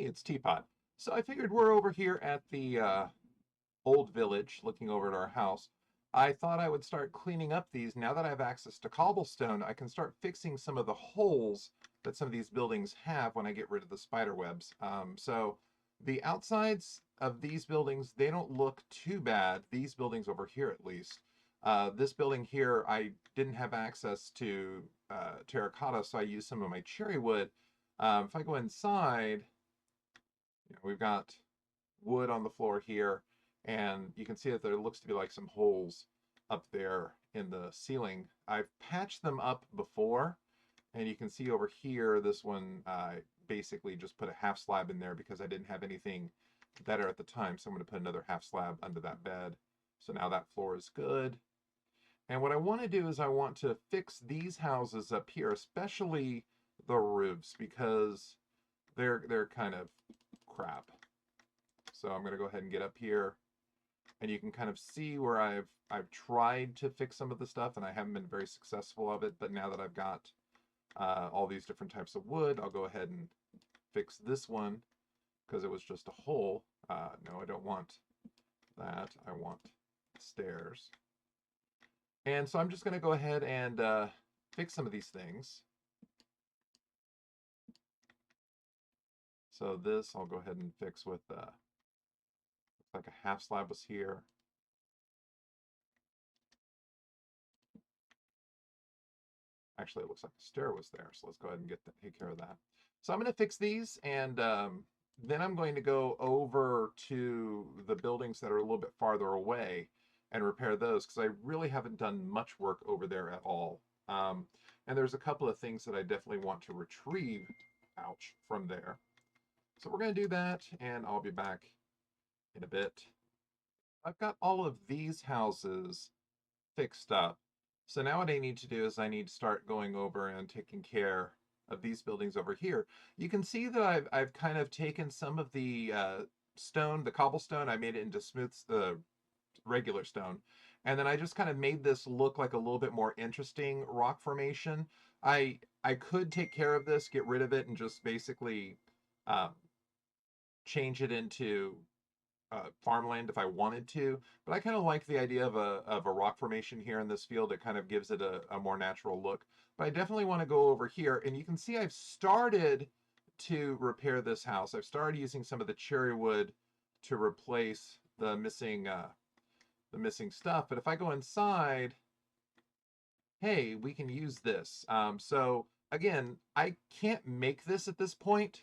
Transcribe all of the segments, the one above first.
Hey, it's Teapot. So I figured we're over here at the old village looking over at our house. I thought I would start cleaning up these. Now that I have access to cobblestone, I can start fixing some of the holes that some of these buildings have when I get rid of the spider webs. So the outsides of these buildings, they don't look too bad. These buildings over here, at least. This building here, I didn't have access to terracotta, so I used some of my cherry wood. If I go inside, we've got wood on the floor here, and you can see that there looks to be like some holes up there in the ceiling. I've patched them up before, and you can see over here, this one, I basically just put a half slab in there because I didn't have anything better at the time, so I'm going to put another half slab under that bed. So now that floor is good. And what I want to do is I want to fix these houses up here, especially the roofs, because they're kind of crap. So I'm going to go ahead and get up here, and you can kind of see where I've tried to fix some of the stuff, and I haven't been very successful of it. But now that I've got all these different types of wood, I'll go ahead and fix this one because it was just a hole. No, I don't want that. I want stairs. And so I'm just going to go ahead and fix some of these things. So this I'll go ahead and fix with like a half slab was here. Actually, it looks like the stair was there, so let's go ahead and take care of that. So I'm going to fix these, and then I'm going to go over to the buildings that are a little bit farther away and repair those, because I really haven't done much work over there at all. And there's a couple of things that I definitely want to retrieve, ouch, from there. So we're going to do that, and I'll be back in a bit. I've got all of these houses fixed up. So now what I need to do is I need to start going over and taking care of these buildings over here. You can see that I've kind of taken some of the stone, the cobblestone, I made it into smooth, regular stone. And then I just kind of made this look like a little bit more interesting rock formation. I could take care of this, get rid of it, and just basically uh, change it into farmland if I wanted to, but I kind of like the idea of a rock formation here in this field. It kind of gives it a more natural look. But I definitely want to go over here, and you can see I've started to repair this house. I've started using some of the cherry wood to replace the missing stuff. But if I go inside, hey, we can use this. So again, I can't make this at this point,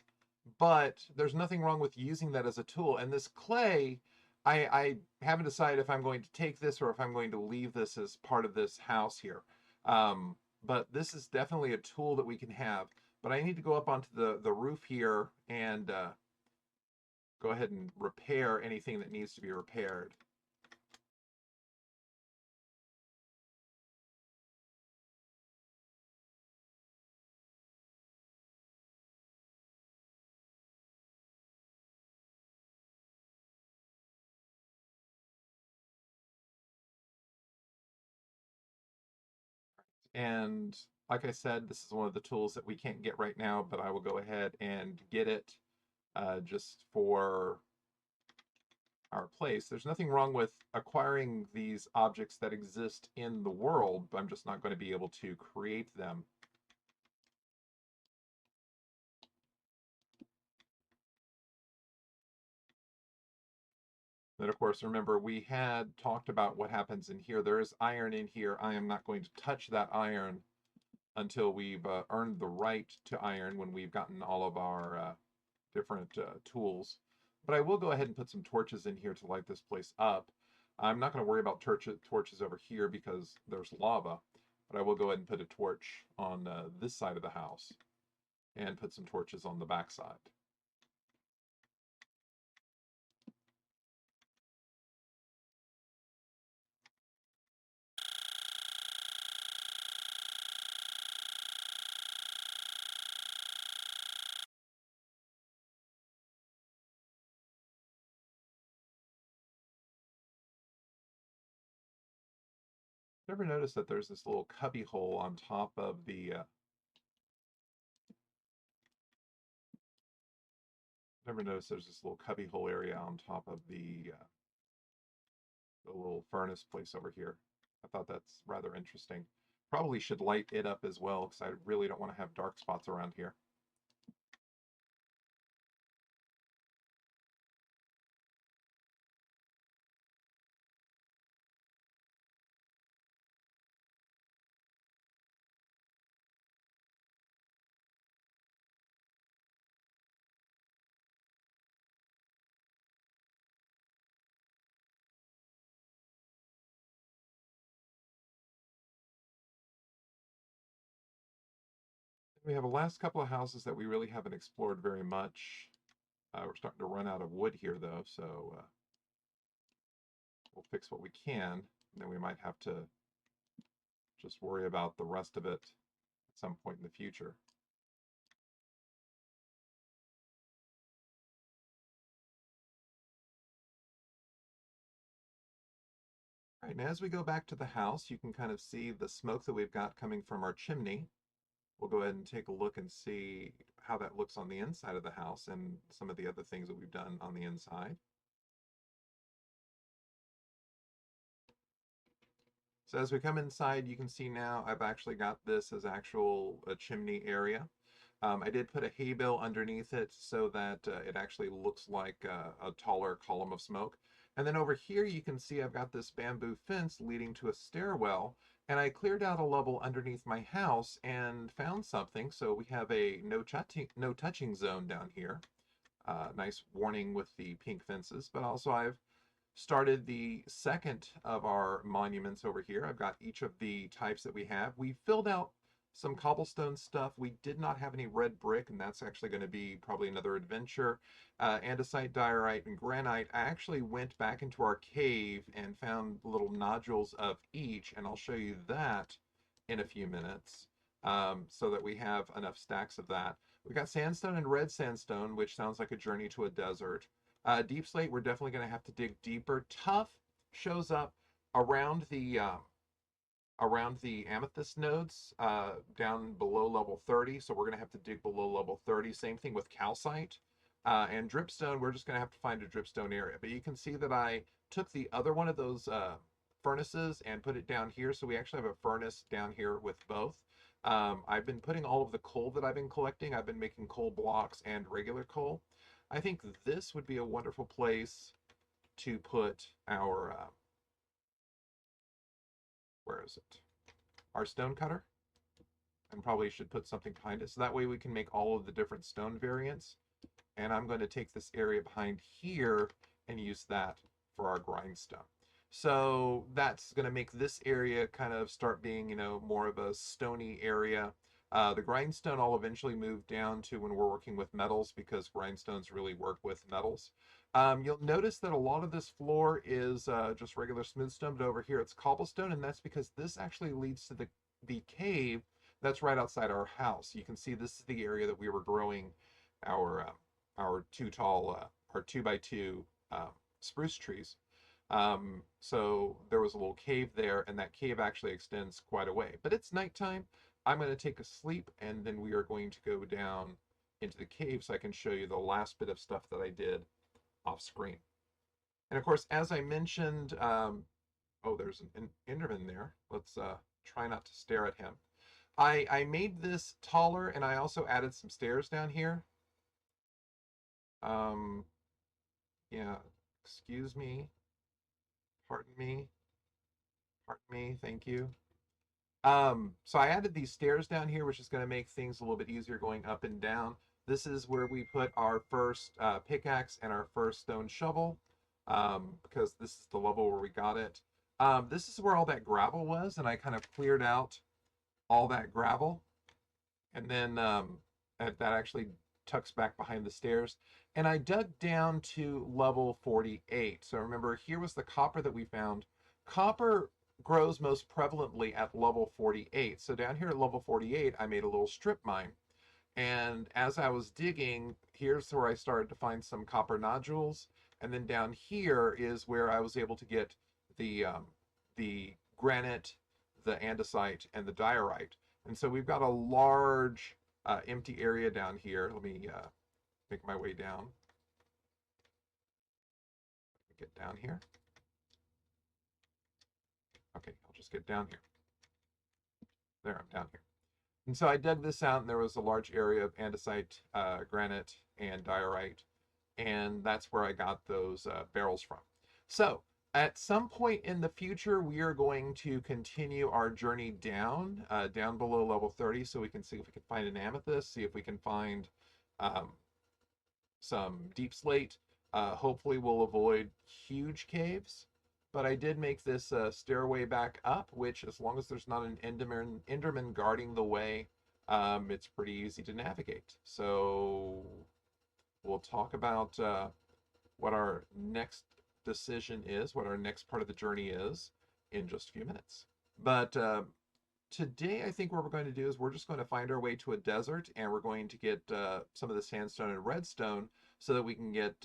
but there's nothing wrong with using that as a tool. And this clay, I haven't decided if I'm going to take this or if I'm going to leave this as part of this house here. But this is definitely a tool that we can have. But I need to go up onto the roof here and go ahead and repair anything that needs to be repaired. And like I said, this is one of the tools that we can't get right now, but I will go ahead and get it just for our place. There's nothing wrong with acquiring these objects that exist in the world, but I'm just not going to be able to create them. Then, of course, remember, we had talked about what happens in here. There is iron in here. I am not going to touch that iron until we've earned the right to iron when we've gotten all of our different tools. But I will go ahead and put some torches in here to light this place up. I'm not going to worry about torches over here because there's lava, but I will go ahead and put a torch on this side of the house and put some torches on the back side. Ever notice that there's this little cubby hole on top of the Never noticed there's this little cubby hole area on top of the little furnace place over here. I thought that's rather interesting. Probably should light it up as well because I really don't want to have dark spots around here. We have a last couple of houses that we really haven't explored very much. We're starting to run out of wood here though, so we'll fix what we can, and then we might have to just worry about the rest of it at some point in the future. All right, and as we go back to the house, you can kind of see the smoke that we've got coming from our chimney. We'll go ahead and take a look and see how that looks on the inside of the house and some of the other things that we've done on the inside. So as we come inside, you can see now I've actually got this as actual a chimney area. I did put a hay bale underneath it so that it actually looks like a taller column of smoke. And then over here you can see I've got this bamboo fence leading to a stairwell, and I cleared out a level underneath my house and found something. So we have a no touching zone down here. Nice warning with the pink fences, but also I've started the second of our monuments over here. I've got each of the types that we have. We filled out some cobblestone stuff. We did not have any red brick, and that's actually going to be probably another adventure. Andesite, diorite, and granite. I actually went back into our cave and found little nodules of each, and I'll show you that in a few minutes, so that we have enough stacks of that. We've got sandstone and red sandstone, which sounds like a journey to a desert. Deep slate, we're definitely going to have to dig deeper. Tuff shows up around the amethyst nodes down below level 30, so we're going to have to dig below level 30. Same thing with calcite. And dripstone, we're just going to have to find a dripstone area. But you can see that I took the other one of those furnaces and put it down here, so we actually have a furnace down here with both. I've been putting all of the coal that I've been collecting. I've been making coal blocks and regular coal. I think this would be a wonderful place to put our, where is it? Our stone cutter. And probably should put something behind it. So that way we can make all of the different stone variants. And I'm going to take this area behind here and use that for our grindstone. So that's going to make this area kind of start being, more of a stony area. The grindstone I'll eventually move down to when we're working with metals, because grindstones really work with metals. You'll notice that a lot of this floor is just regular smooth stone, but over here it's cobblestone, and that's because this actually leads to the cave that's right outside our house. You can see this is the area that we were growing our our 2x2 spruce trees. So there was a little cave there, and that cave actually extends quite a way. But it's nighttime. I'm going to take a sleep, and then we are going to go down into the cave so I can show you the last bit of stuff that I did off screen. And of course, as I mentioned, oh, there's an Enderman there. Let's try not to stare at him. I made this taller, and I also added some stairs down here. Yeah, excuse me, pardon me, thank you. So I added these stairs down here, which is going to make things a little bit easier going up and down. This is where we put our first pickaxe and our first stone shovel, because this is the level where we got it. This is where all that gravel was, and I kind of cleared out all that gravel, and then that actually tucks back behind the stairs. And I dug down to level 48. So remember, here was the copper that we found. Copper grows most prevalently at level 48. So down here at level 48, I made a little strip mine. And as I was digging, here's where I started to find some copper nodules. And then down here is where I was able to get the granite, the andesite, and the diorite. And so we've got a large empty area down here. Let me make my way down. get down here. Okay, I'll just get down here. There, I'm down here. And so I dug this out, and there was a large area of andesite, granite, and diorite, and that's where I got those barrels from. So at some point in the future, we are going to continue our journey down, down below level 30, so we can see if we can find an amethyst, see if we can find um, some deep slate. Hopefully we'll avoid huge caves. But I did make this stairway back up, which, as long as there's not an Enderman guarding the way, it's pretty easy to navigate. So we'll talk about what our next decision is, what our next part of the journey is, in just a few minutes. But today, I think what we're going to do is we're just going to find our way to a desert, and we're going to get some of the sandstone and redstone so that we can get,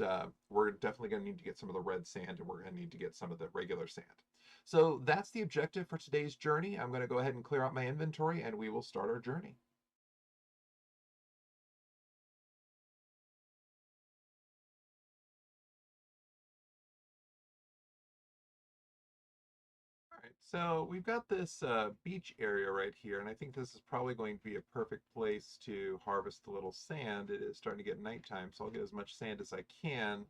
we're definitely going to need to get some of the red sand, and we're going to need to get some of the regular sand. So that's the objective for today's journey. I'm going to go ahead and clear out my inventory, and we will start our journey. All right, so we've got this beach area right here, and I think this is probably going to be a perfect place to harvest the little sand. It is starting to get nighttime, so I'll get as much sand as I can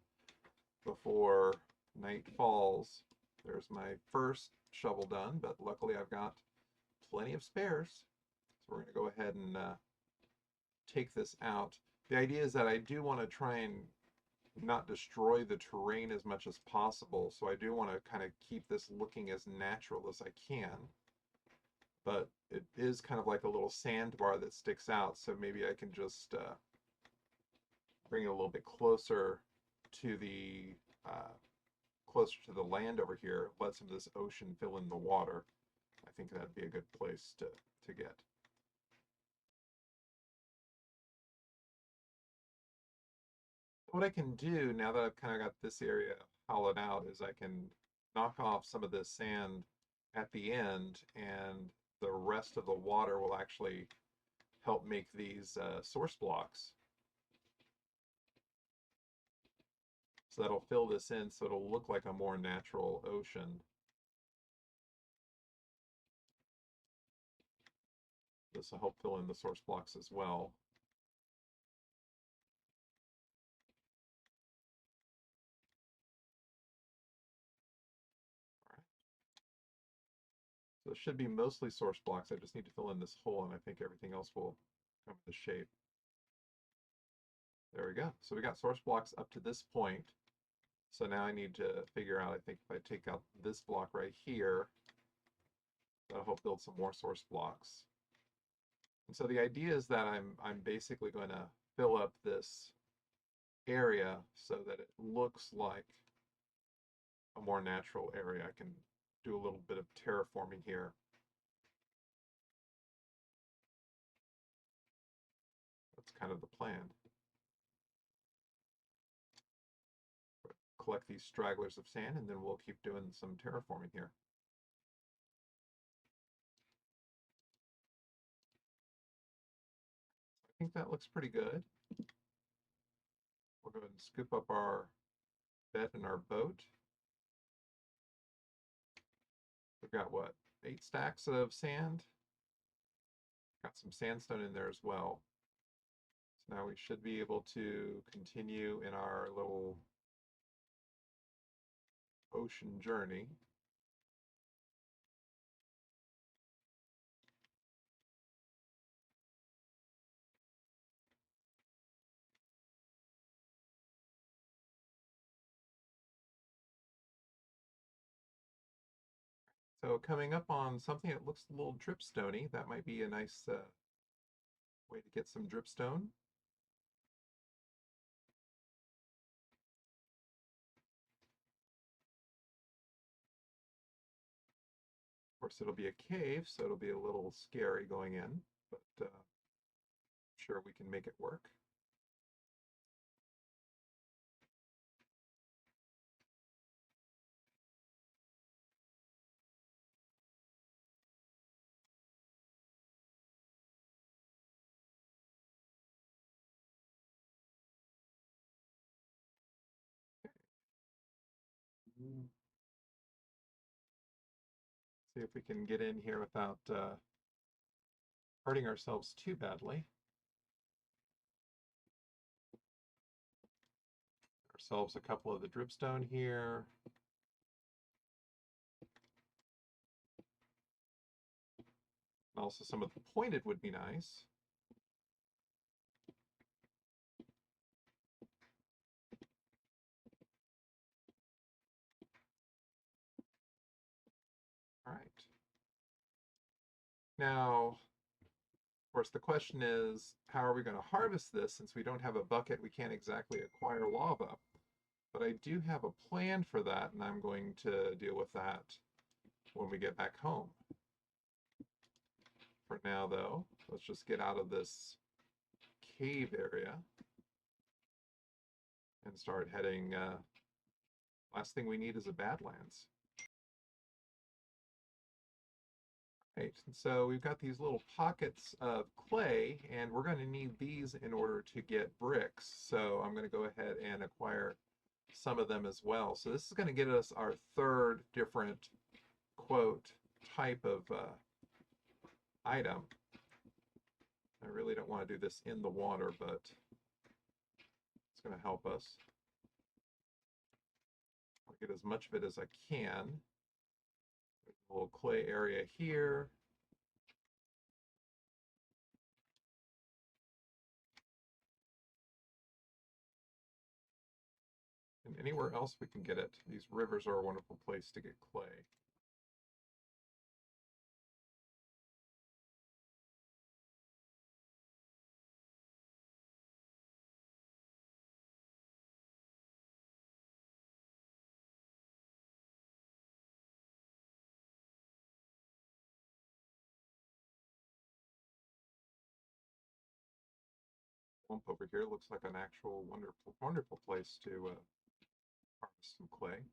before night falls. There's my first shovel done, but luckily I've got plenty of spares. So we're going to go ahead and take this out. The idea is that I do want to try and not destroy the terrain as much as possible, so I do want to kind of keep this looking as natural as I can. But it is kind of like a little sandbar that sticks out, so maybe I can just bring it a little bit closer to the land over here, let some of this ocean fill in the water. I think that'd be a good place to get. What I can do now that I've kind of got this area hollowed out is I can knock off some of this sand at the end, and the rest of the water will actually help make these source blocks. So that'll fill this in so it'll look like a more natural ocean. This will help fill in the source blocks as well. So it should be mostly source blocks. I just need to fill in this hole, and I think everything else will come into shape. There we go. So we got source blocks up to this point. So now I need to figure out, I think if I take out this block right here, that'll help build some more source blocks. And so the idea is that I'm basically going to fill up this area so that it looks like a more natural area. I can do a little bit of terraforming here. That's kind of the plan. Collect these stragglers of sand, and then we'll keep doing some terraforming here. I think that looks pretty good. We'll go ahead and scoop up our bed and our boat. We've got what, 8 stacks of sand? Got some sandstone in there as well. So now we should be able to continue in our little ocean journey. So coming up on something that looks a little dripstone-y, that might be a nice way to get some dripstone. Of course, it'll be a cave, so it'll be a little scary going in, but I'm sure we can make it work. See if we can get in here without hurting ourselves too badly. Ourselves a couple of the dripstone here. Also, some of the pointed would be nice. All right. Now, of course, the question is, how are we going to harvest this? Since we don't have a bucket, we can't exactly acquire lava. But I do have a plan for that, and I'm going to deal with that when we get back home. For now, though, let's just get out of this cave area and start heading. Last thing we need is a Badlands. Right, and so we've got these little pockets of clay, and we're going to need these in order to get bricks. So I'm going to go ahead and acquire some of them as well. So this is going to get us our third different, quote, type of item. I really don't want to do this in the water, but it's going to help us. I'll get as much of it as I can. There's a little clay area here. And anywhere else we can get it. These rivers are a wonderful place to get clay. Lump over here looks like an actual wonderful, wonderful place to harvest some clay.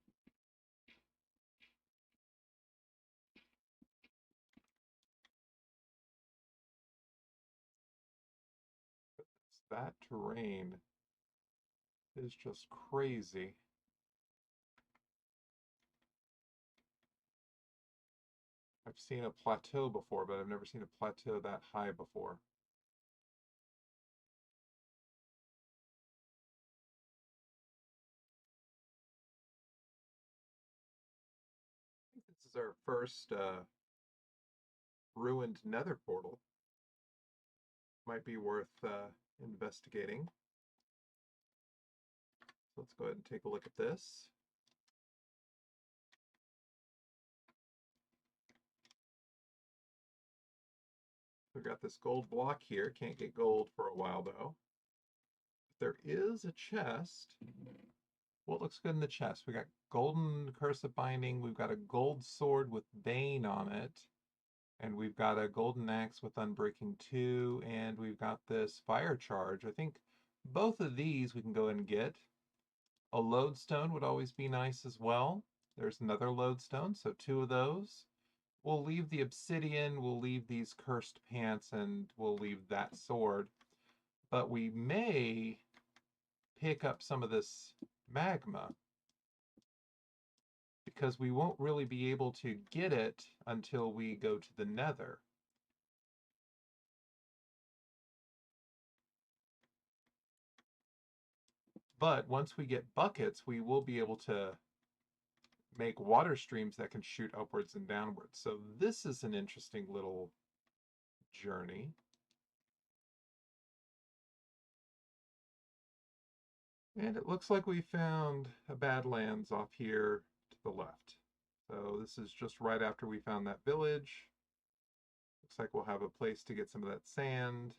That terrain is just crazy. I've seen a plateau before, but I've never seen a plateau that high before. I think this is our first ruined nether portal. Might be worth investigating. So let's go ahead and take a look at this. We've got this gold block here. Can't get gold for a while though. There is a chest. What looks good in the chest? We got golden cursive binding. We've got a gold sword with Bane on it. And we've got a golden axe with Unbreaking 2. And we've got this fire charge. I think both of these we can go and get. A lodestone would always be nice as well. There's another lodestone, so 2 of those. We'll leave the obsidian, we'll leave these cursed pants, and we'll leave that sword. But we may pick up some of this magma, because we won't really be able to get it until we go to the nether. But once we get buckets, we will be able to make water streams that can shoot upwards and downwards. So this is an interesting little journey. And it looks like we found a Badlands off here to the left. So this is just right after we found that village. Looks like we'll have a place to get some of that sand.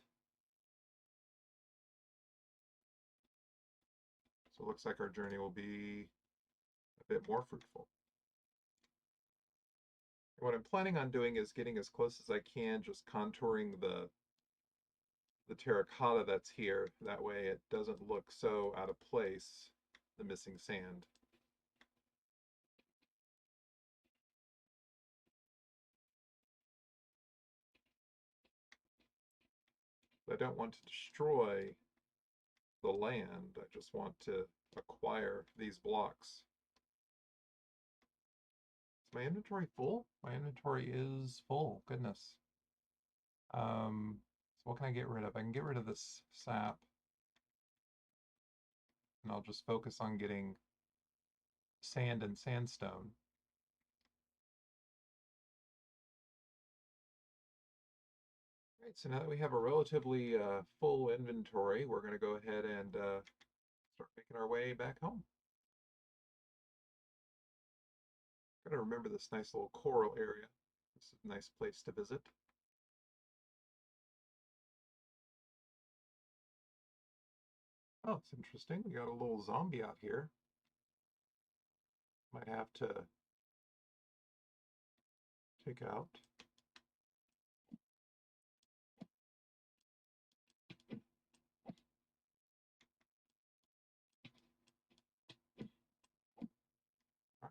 So it looks like our journey will be a bit more fruitful. And what I'm planning on doing is getting as close as I can, just contouring the terracotta that's here. That way it doesn't look so out of place, the missing sand. I don't want to destroy the land. I just want to acquire these blocks. my inventory full? My inventory is full. Goodness. So what can I get rid of? I can get rid of this sap, and I'll just focus on getting sand and sandstone. All right, so now that we have a relatively full inventory, we're going to go ahead and start making our way back home. Got to remember this nice little coral area. This is a nice place to visit. Oh, it's interesting. We got a little zombie out here. Might have to take out. All right.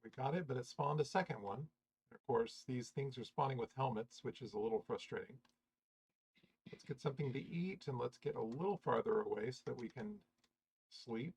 We got it, but it spawned a second one. Of course, these things are spawning with helmets, which is a little frustrating. Let's get something to eat, and let's get a little farther away so that we can sleep.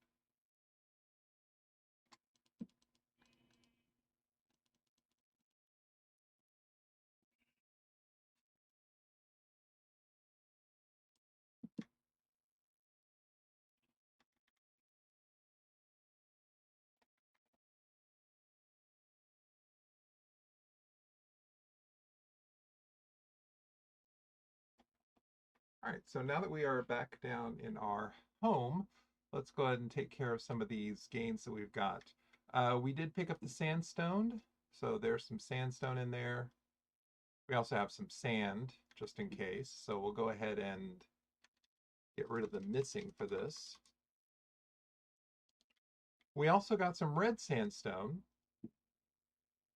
All right, so now that we are back down in our home, let's go ahead and take care of some of these gains that we've got. We did pick up the sandstone, so there's some sandstone in there. We also have some sand, just in case, so we'll go ahead and get rid of the missing for this. We also got some red sandstone,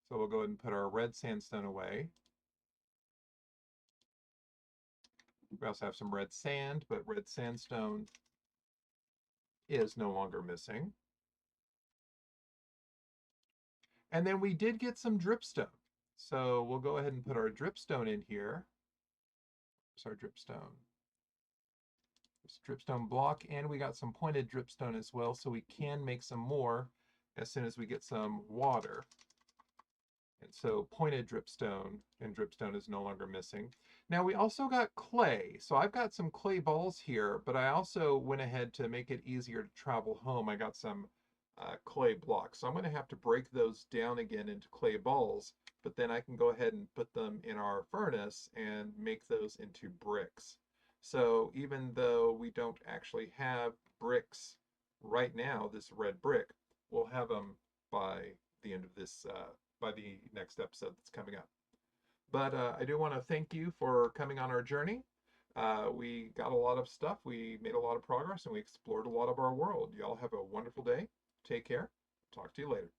so we'll go ahead and put our red sandstone away. We also have some red sand, but red sandstone is no longer missing. And then we did get some dripstone. So we'll go ahead and put our dripstone in here. Here's our dripstone. This dripstone block, and we got some pointed dripstone as well, so we can make some more as soon as we get some water. And so pointed dripstone and dripstone is no longer missing. Now we also got clay. So I've got some clay balls here, but I also went ahead to make it easier to travel home. I got some clay blocks. So I'm going to have to break those down again into clay balls, but then I can go ahead and put them in our furnace and make those into bricks. So even though we don't actually have bricks right now, this red brick, we'll have them by the end of this by the next episode that's coming up. But I do want to thank you for coming on our journey. We got a lot of stuff, we made a lot of progress, and we explored a lot of our world. Y'all have a wonderful day. Take care. Talk to you later.